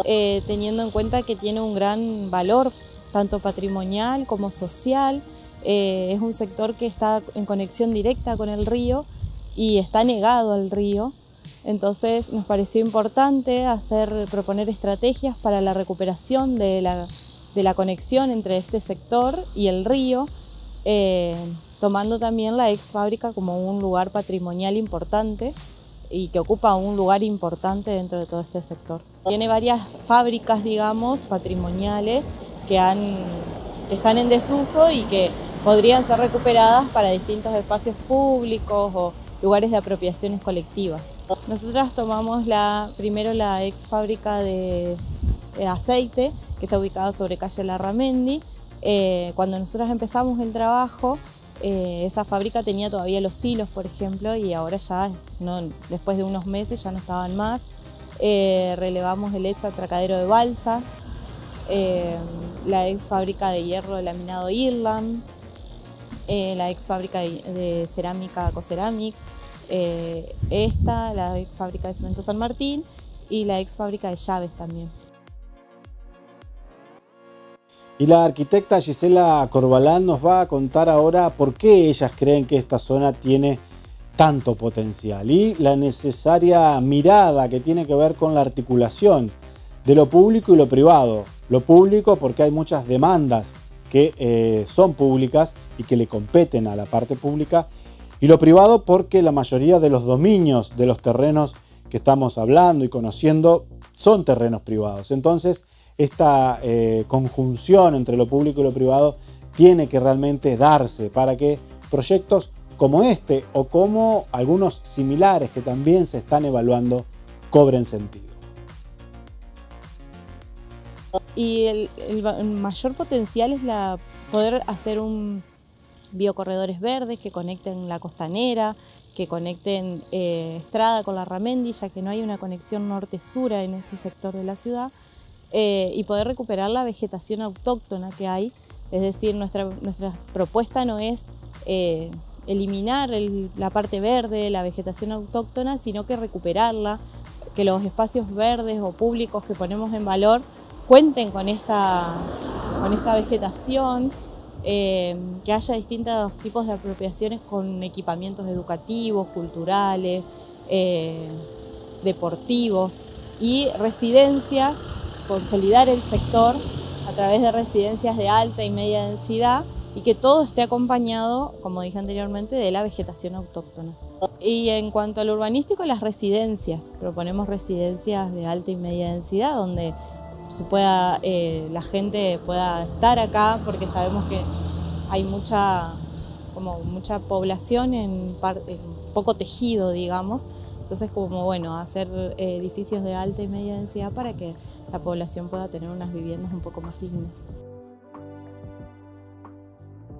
teniendo en cuenta que tiene un gran valor, tanto patrimonial como social. Es un sector que está en conexión directa con el río y está negado al río. Entonces nos pareció importante proponer estrategias para la recuperación de la conexión entre este sector y el río, tomando también la ex fábrica como un lugar patrimonial importante y que ocupa un lugar importante dentro de todo este sector. Tiene varias fábricas, digamos, patrimoniales que están en desuso y que podrían ser recuperadas para distintos espacios públicos o lugares de apropiaciones colectivas. Nosotras tomamos primero la ex fábrica de aceite, que está ubicada sobre calle Larramendi. Cuando nosotros empezamos el trabajo, esa fábrica tenía todavía los silos, por ejemplo, y ahora ya, después de unos meses, ya no estaban más. Relevamos el ex atracadero de balsas, la ex fábrica de hierro laminado Irland, la ex fábrica de cerámica Coceramic, la ex fábrica de cemento San Martín y la ex fábrica de llaves también. Y la arquitecta Gisela Corbalán nos va a contar ahora por qué ellas creen que esta zona tiene tanto potencial y la necesaria mirada que tiene que ver con la articulación de lo público y lo privado. Lo público porque hay muchas demandas que son públicas y que le competen a la parte pública, y lo privado porque la mayoría de los dominios de los terrenos que estamos hablando y conociendo son terrenos privados. Entonces, esta conjunción entre lo público y lo privado tiene que realmente darse para que proyectos como este o como algunos similares que también se están evaluando cobren sentido. Y el mayor potencial es poder hacer biocorredores verdes que conecten la costanera, que conecten Estrada con Larramendi, ya que no hay una conexión norte-sur en este sector de la ciudad, y poder recuperar la vegetación autóctona que hay. Es decir, nuestra propuesta no es eliminar la parte verde, la vegetación autóctona, sino que recuperarla, que los espacios verdes o públicos que ponemos en valor cuenten con esta vegetación, que haya distintos tipos de apropiaciones con equipamientos educativos, culturales, deportivos y residencias, consolidar el sector a través de residencias de alta y media densidad y que todo esté acompañado, como dije anteriormente, de la vegetación autóctona. Y en cuanto al urbanístico, las residencias. Proponemos residencias de alta y media densidad donde la gente pueda estar acá, porque sabemos que hay mucha población en poco tejido, digamos. Entonces, hacer edificios de alta y media densidad para que la población pueda tener unas viviendas un poco más dignas.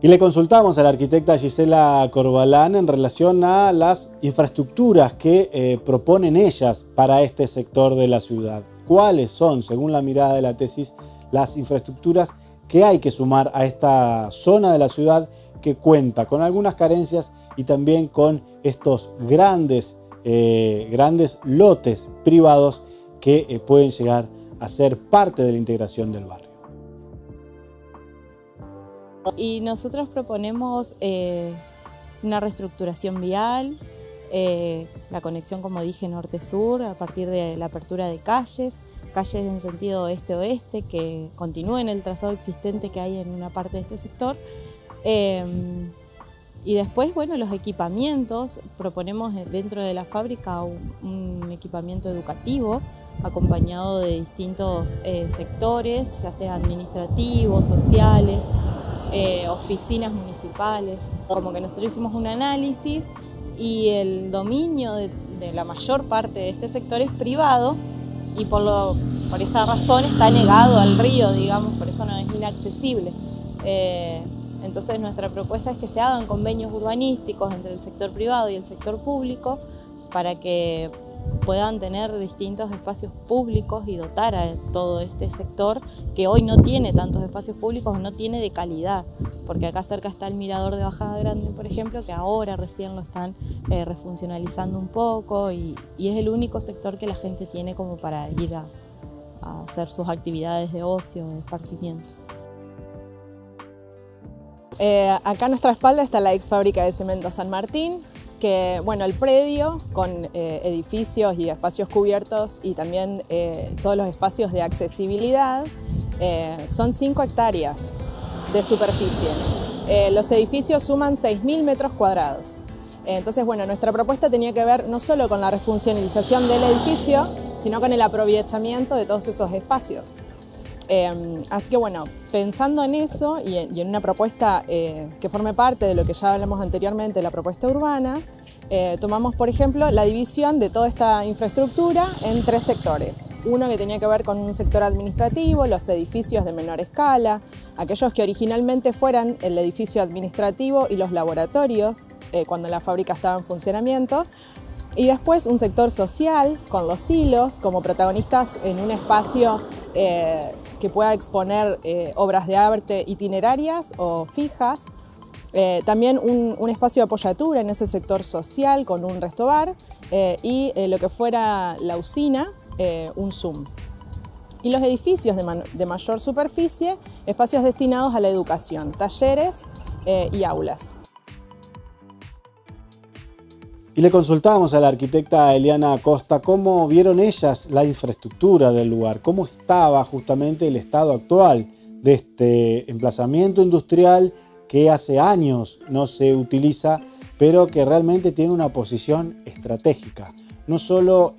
Y le consultamos a la arquitecta Gisela Corbalán en relación a las infraestructuras que proponen ellas para este sector de la ciudad. ¿Cuáles son, según la mirada de la tesis, las infraestructuras que hay que sumar a esta zona de la ciudad que cuenta con algunas carencias y también con estos grandes lotes privados que pueden llegar a ser parte de la integración del barrio? Y nosotros proponemos una reestructuración vial, la conexión, como dije, norte-sur, a partir de la apertura de calles en sentido oeste-oeste, que continúen el trazado existente que hay en una parte de este sector. Y después, los equipamientos, proponemos dentro de la fábrica un equipamiento educativo acompañado de distintos sectores, ya sea administrativos, sociales, oficinas municipales. Como que nosotros hicimos un análisis y el dominio de la mayor parte de este sector es privado y por esa razón está negado al río, digamos, por eso no es inaccesible. Entonces nuestra propuesta es que se hagan convenios urbanísticos entre el sector privado y el sector público para que puedan tener distintos espacios públicos y dotar a todo este sector que hoy no tiene tantos espacios públicos, no tiene de calidad, porque acá cerca está el mirador de Bajada Grande, por ejemplo, que ahora recién lo están refuncionalizando un poco y es el único sector que la gente tiene como para ir a hacer sus actividades de ocio, de esparcimiento. Acá a nuestra espalda está la ex fábrica de cemento San Martín, que bueno, el predio con edificios y espacios cubiertos y también todos los espacios de accesibilidad son 5 hectáreas de superficie. Los edificios suman 6.000 metros cuadrados. Entonces, bueno, nuestra propuesta tenía que ver no solo con la refuncionalización del edificio, sino con el aprovechamiento de todos esos espacios. Así que bueno, pensando en eso y en una propuesta que forme parte de lo que ya hablamos anteriormente, la propuesta urbana, tomamos por ejemplo la división de toda esta infraestructura en 3 sectores. Uno que tenía que ver con un sector administrativo, los edificios de menor escala, aquellos que originalmente fueran el edificio administrativo y los laboratorios cuando la fábrica estaba en funcionamiento. Y después un sector social, con los silos, como protagonistas en un espacio que pueda exponer obras de arte itinerarias o fijas. También un espacio de apoyatura en ese sector social con un restobar y lo que fuera la usina, un Zoom. Y los edificios de mayor superficie, espacios destinados a la educación, talleres y aulas. Y le consultamos a la arquitecta Eliana Acosta cómo vieron ellas la infraestructura del lugar, cómo estaba justamente el estado actual de este emplazamiento industrial que hace años no se utiliza, pero que realmente tiene una posición estratégica. No solo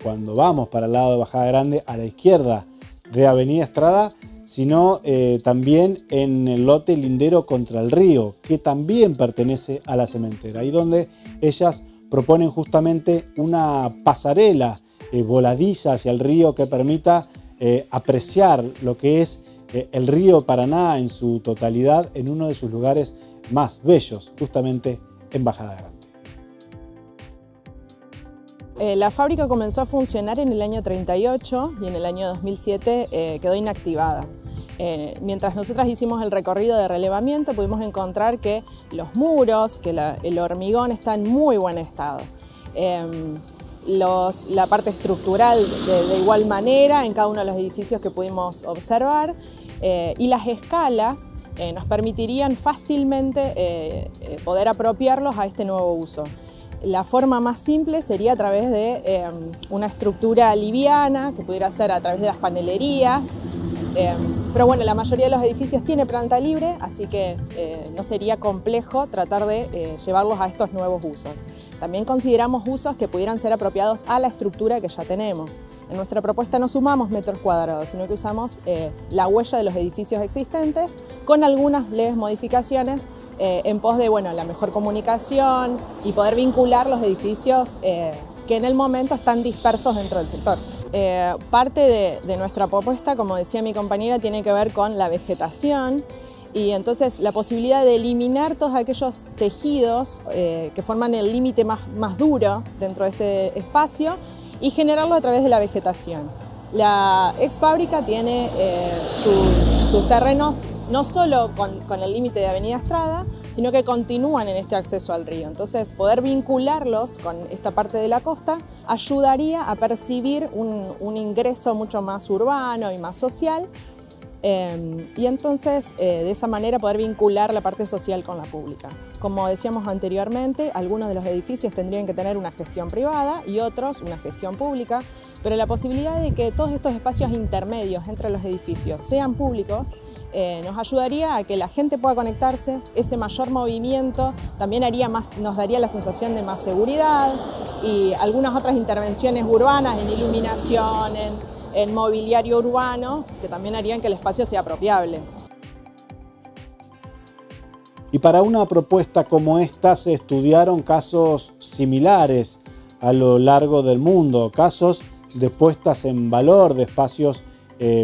cuando vamos para el lado de Bajada Grande a la izquierda de Avenida Estrada, sino también en el lote lindero contra el río, que también pertenece a la cementera, y donde ellas proponen justamente una pasarela voladiza hacia el río que permita apreciar lo que es el río Paraná en su totalidad en uno de sus lugares más bellos, justamente en Bajada Grande. La fábrica comenzó a funcionar en el año 38 y en el año 2007 quedó inactivada. Mientras nosotras hicimos el recorrido de relevamiento pudimos encontrar que los muros, que el hormigón está en muy buen estado. La parte estructural de igual manera en cada uno de los edificios que pudimos observar y las escalas nos permitirían fácilmente poder apropiarlos a este nuevo uso. La forma más simple sería a través de una estructura liviana que pudiera ser a través de las panelerías. Pero bueno, la mayoría de los edificios tiene planta libre, así que no sería complejo tratar de llevarlos a estos nuevos usos. También consideramos usos que pudieran ser apropiados a la estructura que ya tenemos. En nuestra propuesta no sumamos metros cuadrados, sino que usamos la huella de los edificios existentes con algunas leves modificaciones en pos de la mejor comunicación y poder vincular los edificios que en el momento están dispersos dentro del sector. Parte de nuestra propuesta, como decía mi compañera, tiene que ver con la vegetación y entonces la posibilidad de eliminar todos aquellos tejidos que forman el límite más duro dentro de este espacio y generarlo a través de la vegetación. La ex fábrica tiene sus terrenos no solo con el límite de Avenida Estrada, sino que continúan en este acceso al río. Entonces, poder vincularlos con esta parte de la costa ayudaría a percibir un ingreso mucho más urbano y más social, y entonces de esa manera poder vincular la parte social con la pública. Como decíamos anteriormente, algunos de los edificios tendrían que tener una gestión privada y otros una gestión pública, pero la posibilidad de que todos estos espacios intermedios entre los edificios sean públicos nos ayudaría a que la gente pueda conectarse. Ese mayor movimiento también nos daría la sensación de más seguridad y algunas otras intervenciones urbanas en iluminación, en mobiliario urbano, que también harían que el espacio sea apropiable. Y para una propuesta como esta se estudiaron casos similares a lo largo del mundo, casos de puestas en valor de espacios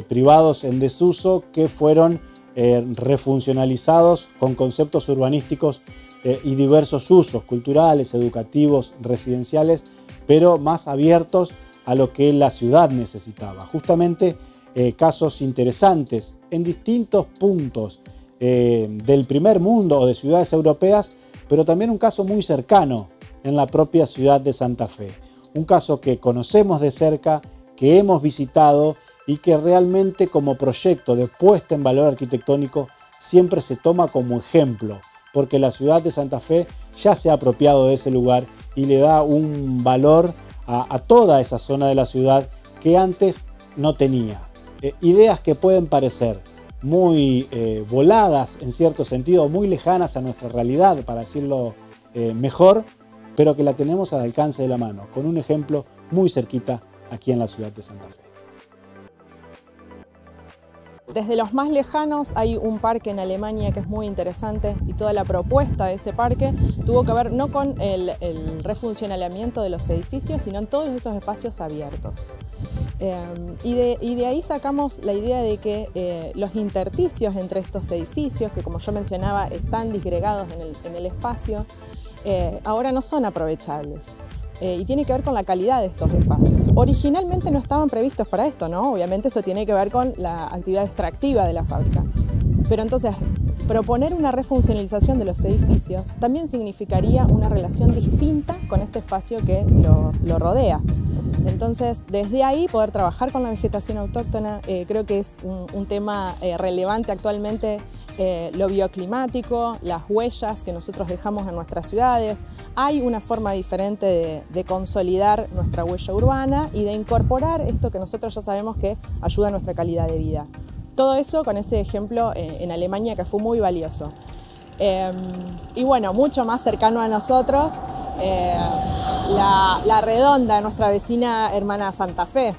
privados en desuso que fueron refuncionalizados con conceptos urbanísticos y diversos usos culturales, educativos, residenciales, pero más abiertos a lo que la ciudad necesitaba. Justamente casos interesantes en distintos puntos del primer mundo o de ciudades europeas, pero también un caso muy cercano en la propia ciudad de Santa Fe. Un caso que conocemos de cerca, que hemos visitado y que realmente como proyecto de puesta en valor arquitectónico siempre se toma como ejemplo, porque la ciudad de Santa Fe ya se ha apropiado de ese lugar y le da un valor a toda esa zona de la ciudad que antes no tenía. Ideas que pueden parecer muy voladas en cierto sentido, muy lejanas a nuestra realidad, para decirlo mejor, pero que la tenemos al alcance de la mano, con un ejemplo muy cerquita aquí en la ciudad de Santa Fe. Desde los más lejanos hay un parque en Alemania que es muy interesante y toda la propuesta de ese parque tuvo que ver no con el refuncionamiento de los edificios, sino en todos esos espacios abiertos. Y de ahí sacamos la idea de que los intersticios entre estos edificios, que como yo mencionaba están disgregados en el espacio, ahora no son aprovechables. Y tiene que ver con la calidad de estos espacios. Originalmente no estaban previstos para esto, ¿no? Obviamente esto tiene que ver con la actividad extractiva de la fábrica. Pero entonces, proponer una refuncionalización de los edificios también significaría una relación distinta con este espacio que lo rodea. Entonces, desde ahí poder trabajar con la vegetación autóctona, creo que es un tema relevante actualmente, lo bioclimático, las huellas que nosotros dejamos en nuestras ciudades. Hay una forma diferente de consolidar nuestra huella urbana y de incorporar esto que nosotros ya sabemos que ayuda a nuestra calidad de vida. Todo eso con ese ejemplo en Alemania que fue muy valioso. Y bueno, mucho más cercano a nosotros, la Redonda, nuestra vecina hermana Santa Fe.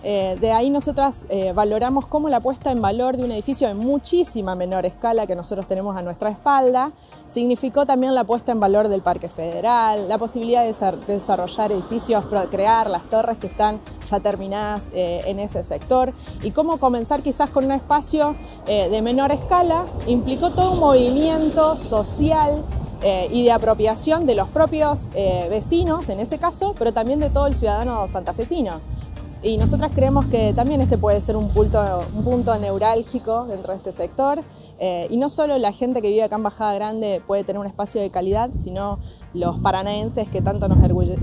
De ahí nosotras valoramos cómo la puesta en valor de un edificio de muchísima menor escala que nosotros tenemos a nuestra espalda significó también la puesta en valor del Parque Federal, la posibilidad de desarrollar edificios, crear las torres que están ya terminadas en ese sector, y cómo comenzar quizás con un espacio de menor escala implicó todo un movimiento social y de apropiación de los propios vecinos en ese caso, pero también de todo el ciudadano santafesino. Y nosotras creemos que también este puede ser un punto neurálgico dentro de este sector, y no solo la gente que vive acá en Bajada Grande puede tener un espacio de calidad, sino los paranaenses que tanto nos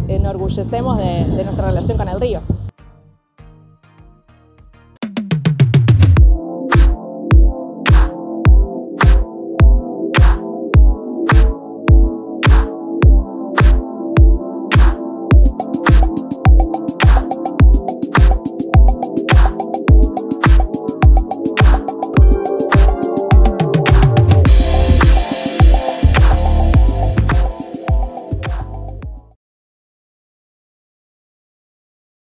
enorgullecemos de nuestra relación con el río.